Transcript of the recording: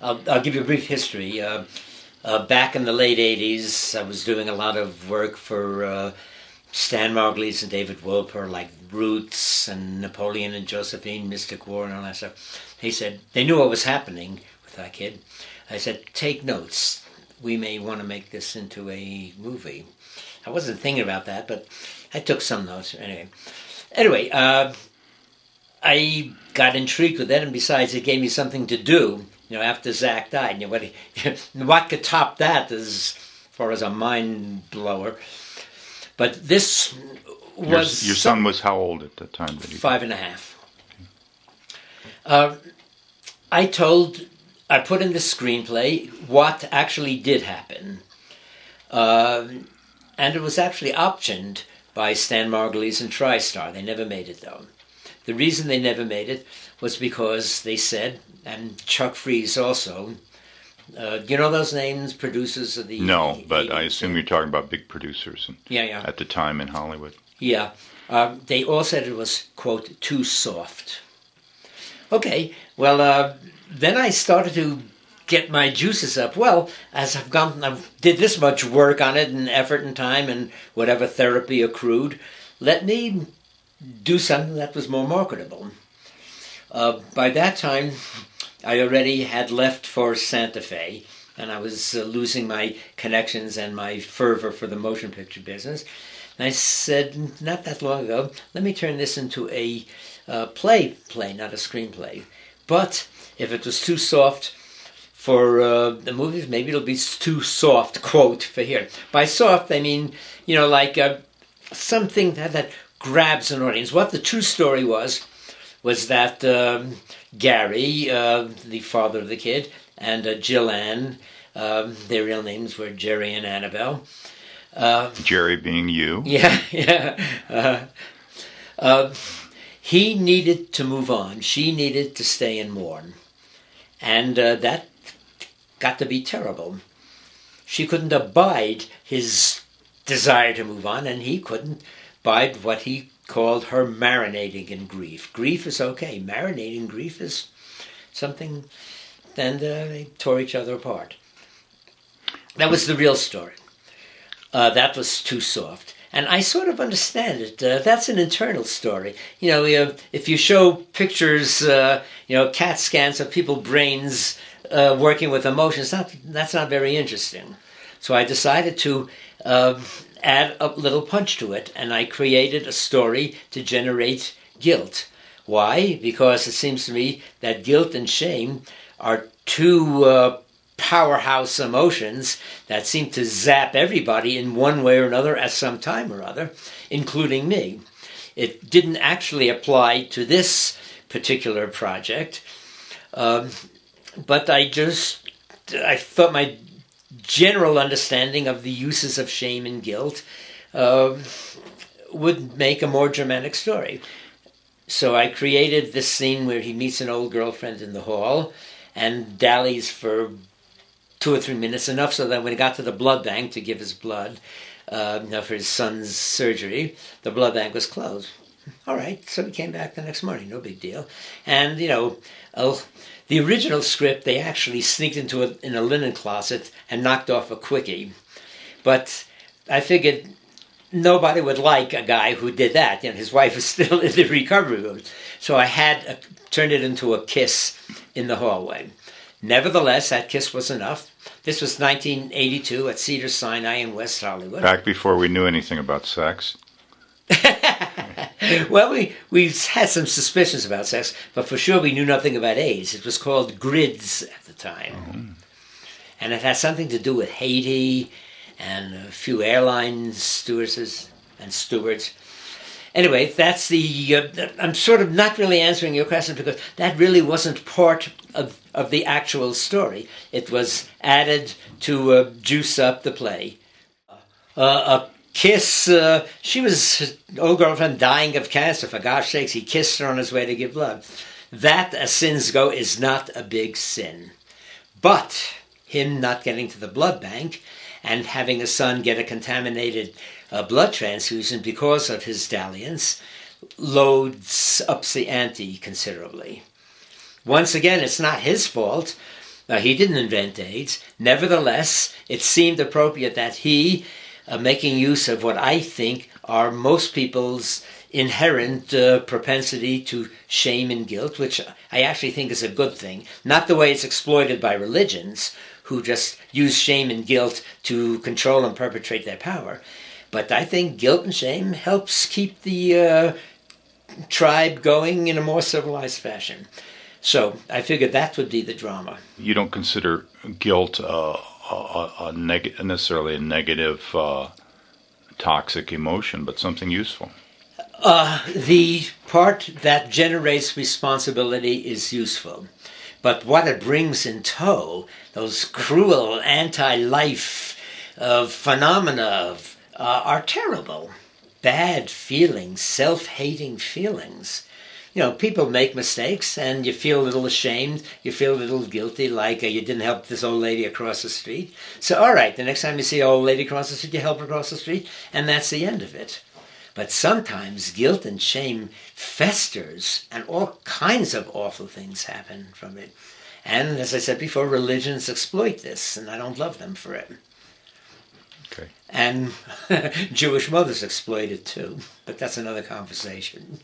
I'll give you a brief history. Back in the late 80s, I was doing a lot of work for Stan Margulies and David Wolper, like Roots and Napoleon and Josephine, Mystic War and all that stuff. He said, they knew what was happening with that kid. I said, take notes. We may want to make this into a movie. I wasn't thinking about that, but I took some notes. Anyway, I got intrigued with that, and besides, it gave me something to do. After Zach died, what could top that as far as a mind blower? But this was... Your son was how old at the time? That 5.5. I put in the screenplay what actually did happen. And it was actually optioned by Stan Margulies and TriStar. They never made it, though. The reason they never made it was because they said, and Chuck Fries also, you know those names, producers of the... No, but I assume you're talking about big producers at the time in Hollywood. Yeah. They all said it was, quote, too soft. Okay, well, then I started to get my juices up. Well, as I did this much work on it and effort and time and whatever therapy accrued, let me do something that was more marketable. By that time, I already had left for Santa Fe, and I was losing my connections and my fervor for the motion picture business. And I said, not that long ago, let me turn this into a play, not a screenplay. But if it was too soft for the movies, maybe it'll be too soft, quote, for here. By soft, I mean, like something that grabs an audience. What the true story was that Gary, the father of the kid, and Jill-Ann, their real names were Jerry and Annabelle. Jerry being you. Yeah. He needed to move on. She needed to stay and mourn. And that got to be terrible. She couldn't abide his desire to move on, and he couldn't abide what he called her marinating in grief. Grief is okay. Marinating grief is something, and they tore each other apart. That was the real story. That was too soft. And I sort of understand it. That's an internal story. If you show pictures, CAT scans of people's brains working with emotions, that's not very interesting. So I decided to add a little punch to it, and I created a story to generate guilt. Why? Because it seems to me that guilt and shame are two powerhouse emotions that seem to zap everybody in one way or another at some time or other, including me. It didn't actually apply to this particular project, but I thought my general understanding of the uses of shame and guilt would make a more dramatic story. So I created this scene where he meets an old girlfriend in the hall and dallies for 2 or 3 minutes, enough so that when he got to the blood bank to give his blood for his son's surgery, the blood bank was closed. All right, so he came back the next morning, no big deal. And, the original script, they actually sneaked into in a linen closet and knocked off a quickie. But I figured nobody would like a guy who did that. His wife was still in the recovery room. So I had turned it into a kiss in the hallway. Nevertheless, that kiss was enough. This was 1982 at Cedars-Sinai in West Hollywood. Back before we knew anything about sex. Well, we had some suspicions about sex, but for sure we knew nothing about AIDS. It was called GRIDS at the time. Mm-hmm. And it had something to do with Haiti and a few airline stewardesses and stewards. Anyway, that's I'm sort of not really answering your question because that really wasn't part of the actual story. It was added to juice up the play. A kiss, she was his old girlfriend dying of cancer. For gosh sakes, he kissed her on his way to give blood. That, as sins go, is not a big sin. But him not getting to the blood bank and having a son get a contaminated blood transfusion because of his dalliance ups the ante considerably. Once again, it's not his fault, Now, he didn't invent AIDS. Nevertheless, it seemed appropriate that he, making use of what I think are most people's inherent propensity to shame and guilt, which I actually think is a good thing, not the way it's exploited by religions, who just use shame and guilt to control and perpetrate their power. But I think guilt and shame helps keep the tribe going in a more civilized fashion. So I figured that would be the drama. You don't consider guilt necessarily a negative, toxic emotion, but something useful? The part that generates responsibility is useful. But what it brings in tow, those cruel anti-life phenomena are terrible. Bad feelings, self-hating feelings. You know, people make mistakes and you feel a little ashamed, you feel a little guilty, like you didn't help this old lady across the street. So, all right, the next time you see an old lady across the street, you help her across the street, and that's the end of it. But sometimes guilt and shame festers, and all kinds of awful things happen from it. And as I said before, religions exploit this, and I don't love them for it. Okay. And Jewish mothers exploit it too, but that's another conversation.